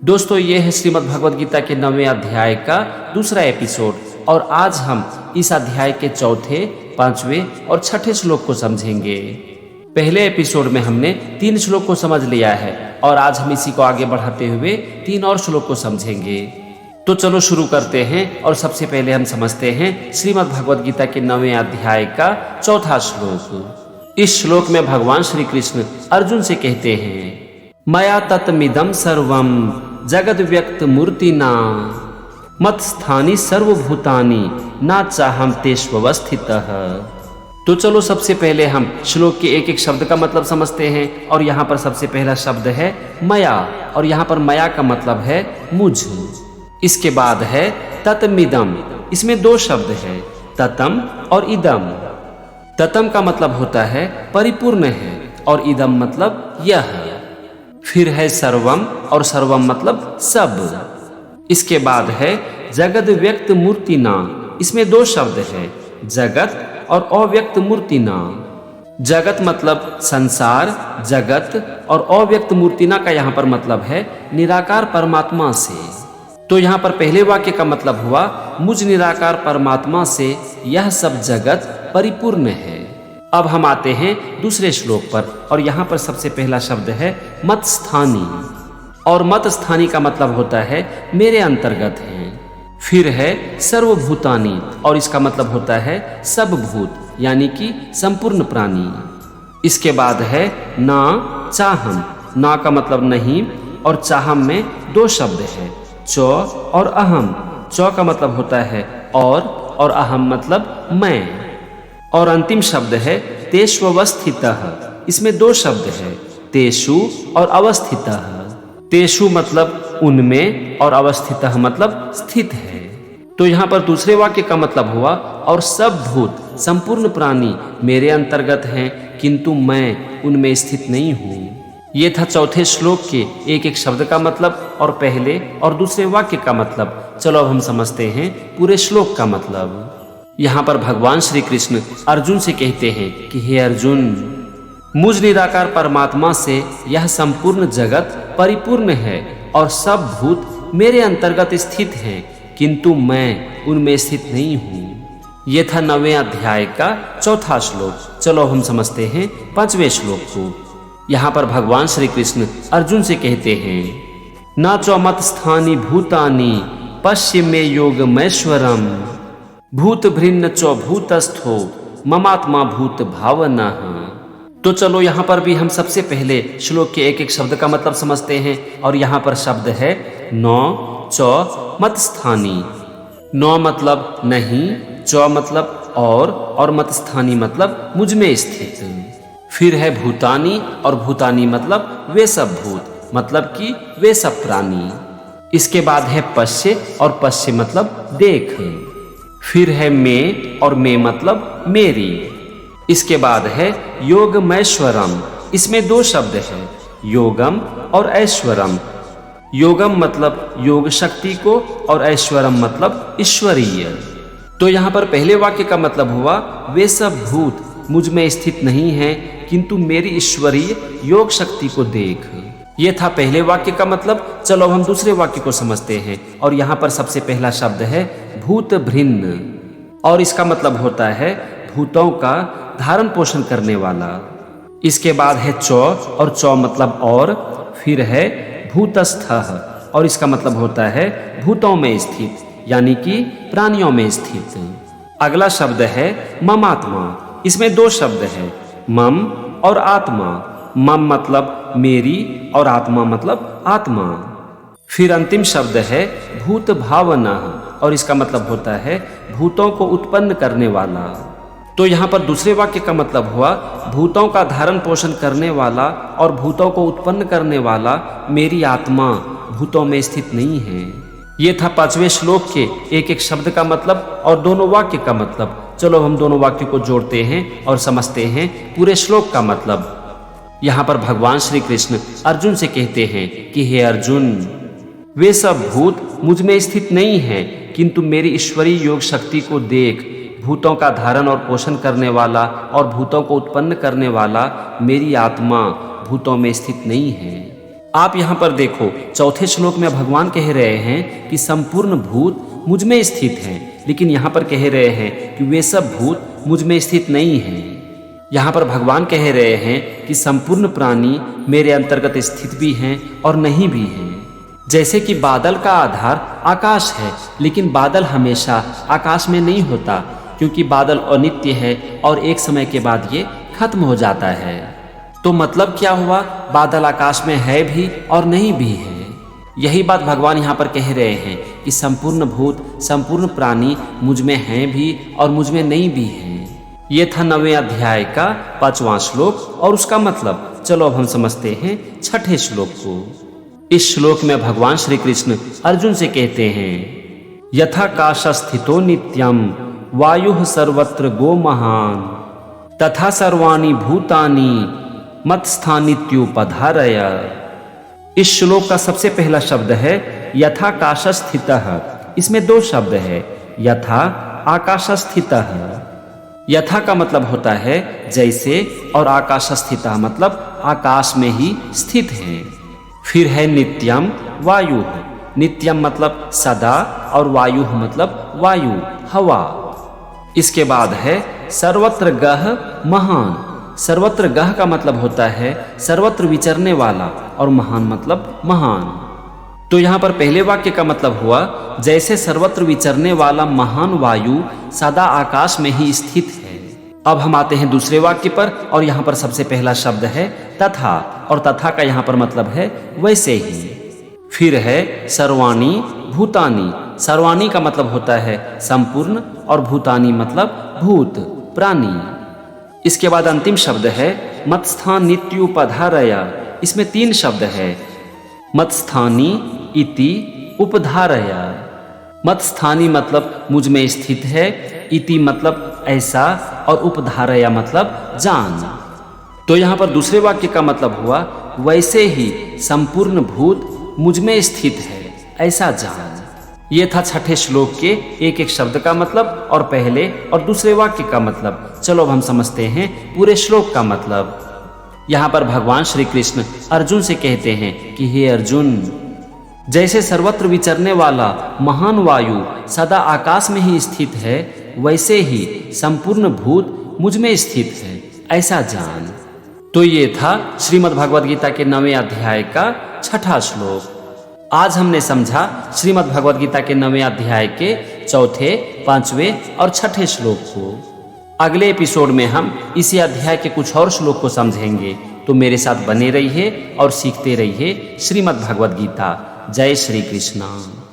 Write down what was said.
दोस्तों, ये है श्रीमद् भगवद गीता के 9वें अध्याय का दूसरा एपिसोड और आज हम इस अध्याय के चौथे, 5वें और 6ठे श्लोक को समझेंगे। पहले एपिसोड में हमने 3 श्लोक को समझ लिया है और आज हम इसी को आगे बढ़ाते हुए 3 और श्लोक को समझेंगे। तो चलो शुरू करते हैं और सबसे पहले हम समझते हैं श्रीमद् भगवद गीता के 9वें अध्याय का चौथा श्लोक। इस श्लोक में भगवान श्री कृष्ण अर्जुन से कहते हैं, मया तत्मिदं सर्वं जगद व्यक्त मूर्तिना मत स्थानी सर्वभूतानि ना चाहम तेष्वस्थितः। तो चलो सबसे पहले हम श्लोक के एक एक शब्द का मतलब समझते हैं और यहाँ पर सबसे पहला शब्द है मया और यहाँ पर मया का मतलब है मुझ। इसके बाद है तत्मिदं, इसमें 2 शब्द है, ततम और इदम। ततम का मतलब होता है परिपूर्ण है और इदम मतलब यह। फिर है सर्वम और सर्वम मतलब सब। इसके बाद है जगद व्यक्त मूर्तिना, इसमें 2 शब्द है, जगत और अव्यक्त मूर्तिना। जगत मतलब संसार, जगत और अव्यक्त मूर्तिना का यहाँ पर मतलब है निराकार परमात्मा से। तो यहाँ पर पहले वाक्य का मतलब हुआ मुझ निराकार परमात्मा से यह सब जगत परिपूर्ण है। अब हम आते हैं दूसरे श्लोक पर और यहाँ पर सबसे पहला शब्द है मत स्थानी और मत स्थानी का मतलब होता है मेरे अंतर्गत है। फिर है सर्वभूतानि और इसका मतलब होता है सब भूत यानी कि संपूर्ण प्राणी। इसके बाद है ना चाहम, ना का मतलब नहीं और चाहम में 2 शब्द है, चौ और अहम। चौ का मतलब होता है और अहम मतलब मैं। और अंतिम शब्द है तेष्वस्थितः, इसमें 2 शब्द है, तेषु और अवस्थितः। तेषु मतलब उनमें और अवस्थितः मतलब स्थित है। तो यहाँ पर दूसरे वाक्य का मतलब हुआ और सब भूत संपूर्ण प्राणी मेरे अंतर्गत हैं किंतु मैं उनमें स्थित नहीं हूँ। ये था चौथे श्लोक के एक एक शब्द का मतलब और पहले और दूसरे वाक्य का मतलब। चलो अब हम समझते हैं पूरे श्लोक का मतलब। यहाँ पर भगवान श्री कृष्ण अर्जुन से कहते हैं कि हे अर्जुन, मुझ निराकार परमात्मा से यह संपूर्ण जगत परिपूर्ण है और सब भूत मेरे अंतर्गत स्थित हैं किंतु मैं उनमें स्थित नहीं हूँ। ये था 9वें अध्याय का चौथा श्लोक। चलो हम समझते हैं 5वें श्लोक को। यहाँ पर भगवान श्री कृष्ण अर्जुन से कहते हैं, न च मत स्थानी भूतानि पश्य मे योगमैश्वरम भूत भृन्न च भूतस्थो ममात्मा भूत भावना। तो चलो यहाँ पर भी हम सबसे पहले श्लोक के एक एक शब्द का मतलब समझते हैं और यहाँ पर शब्द है नौ च मत स्थानी। नौ मतलब नहीं, च मतलब और मत स्थानी मतलब मुझ में स्थित। फिर है भूतानी और भूतानी मतलब वे सब भूत मतलब कि वे सब प्राणी। इसके बाद है पश्य और पश्य मतलब देख। फिर है मैं और मैं मतलब मेरी। इसके बाद है योगमैश्वरम, इसमें 2 शब्द है, योगम और ऐश्वरम। योगम मतलब योग शक्ति को और ऐश्वरम मतलब ईश्वरीय। तो यहाँ पर पहले वाक्य का मतलब हुआ वे सब भूत मुझ में स्थित नहीं हैं किंतु मेरी ईश्वरीय योग शक्ति को देख। ये था पहले वाक्य का मतलब। चलो हम दूसरे वाक्य को समझते हैं और यहाँ पर सबसे पहला शब्द है भूत भृन्न और इसका मतलब होता है भूतों का धारण पोषण करने वाला। इसके बाद है चौ और चौ मतलब और। फिर है भूतस्थः और इसका मतलब होता है भूतों में स्थित यानी कि प्राणियों में स्थित। अगला शब्द है ममात्मा, इसमें 2 शब्द है, मम और आत्मा। मम मतलब मेरी और आत्मा मतलब आत्मा। फिर अंतिम शब्द है भूत भावना और इसका मतलब होता है भूतों को उत्पन्न करने वाला। तो यहाँ पर दूसरे वाक्य का मतलब हुआ भूतों का धारण पोषण करने वाला और भूतों को उत्पन्न करने वाला मेरी आत्मा भूतों में स्थित नहीं है। ये था 5वें श्लोक के एक एक शब्द का मतलब और दोनों वाक्य का मतलब। चलो हम दोनों वाक्य को जोड़ते हैं और समझते हैं पूरे श्लोक का मतलब। यहाँ पर भगवान श्री कृष्ण अर्जुन से कहते हैं कि हे अर्जुन, वे सब भूत मुझ में स्थित नहीं हैं किंतु मेरी ईश्वरीय योग शक्ति को देख, भूतों का धारण और पोषण करने वाला और भूतों को उत्पन्न करने वाला मेरी आत्मा भूतों में स्थित नहीं है। आप यहाँ पर देखो, चौथे श्लोक में भगवान कह रहे हैं कि संपूर्ण भूत मुझ में स्थित हैं, लेकिन यहाँ पर कह रहे हैं कि वे सब भूत मुझ में स्थित नहीं हैं। यहाँ पर भगवान कह रहे हैं कि संपूर्ण प्राणी मेरे अंतर्गत स्थित भी हैं और नहीं भी हैं। जैसे कि बादल का आधार आकाश है, लेकिन बादल हमेशा आकाश में नहीं होता, क्योंकि बादल अनित्य है और एक समय के बाद ये खत्म हो जाता है। तो मतलब क्या हुआ, बादल आकाश में है भी और नहीं भी है। यही बात भगवान यहाँ पर कह रहे हैं कि संपूर्ण भूत, संपूर्ण प्राणी मुझ में हैं भी और मुझ में नहीं भी हैं। ये था 9वें अध्याय का 5वां श्लोक और उसका मतलब। चलो अब हम समझते हैं 6ठे श्लोक को। इस श्लोक में भगवान श्री कृष्ण अर्जुन से कहते हैं, यथाकाश स्थितो नित्यम वायुः सर्वत्र गो महान तथा सर्वाणि भूतानि मत्स्थानित्युपधारय। इस श्लोक का सबसे पहला शब्द है यथाकाश स्थितः। इसमें 2 शब्द है, यथा आकाश स्थितः। यथा का मतलब होता है जैसे, और आकाश स्थितः मतलब आकाश में ही स्थित है। फिर है नित्यम वायु। नित्यम मतलब सदा और वायु मतलब वायु, हवा। इसके बाद है सर्वत्र गह महान। सर्वत्र गह का मतलब होता है सर्वत्र विचरने वाला और महान मतलब महान। तो यहाँ पर पहले वाक्य का मतलब हुआ जैसे सर्वत्र विचरने वाला महान वायु सदा आकाश में ही स्थित है। अब हम आते हैं दूसरे वाक्य पर और यहाँ पर सबसे पहला शब्द है तथा, और तथा का यहाँ पर मतलब है वैसे ही। फिर है सर्वाणि भूतानि। सर्वाणि का मतलब होता है संपूर्ण और भूतानि मतलब भूत, प्राणी। इसके बाद अंतिम शब्द है मत्स्थानित्युपधारय। इसमें 3 शब्द है, मत्स्थानी इति उपधारय। मत्स्थानी मतलब मुझ में स्थित है, इति मतलब ऐसा, और उपधारय मतलब जान। तो यहाँ पर दूसरे वाक्य का मतलब हुआ वैसे ही संपूर्ण भूत मुझ में स्थित है, ऐसा जान। ये था 6ठे श्लोक के एक एक शब्द का मतलब और पहले और दूसरे वाक्य का मतलब। चलो अब हम समझते हैं पूरे श्लोक का मतलब। यहाँ पर भगवान श्री कृष्ण अर्जुन से कहते हैं कि हे अर्जुन, जैसे सर्वत्र विचरने वाला महान वायु सदा आकाश में ही स्थित है, वैसे ही संपूर्ण भूत मुझ में स्थित है, ऐसा जान। तो ये था श्रीमद् भगवद गीता के 9वें अध्याय का 6ठा श्लोक। आज हमने समझा श्रीमद् भगवद गीता के 9वें अध्याय के 4थे, 5वें और 6ठे श्लोक को। अगले एपिसोड में हम इसी अध्याय के कुछ और श्लोक को समझेंगे। तो मेरे साथ बने रहिए और सीखते रहिए श्रीमद् भगवद गीता। जय श्री कृष्ण।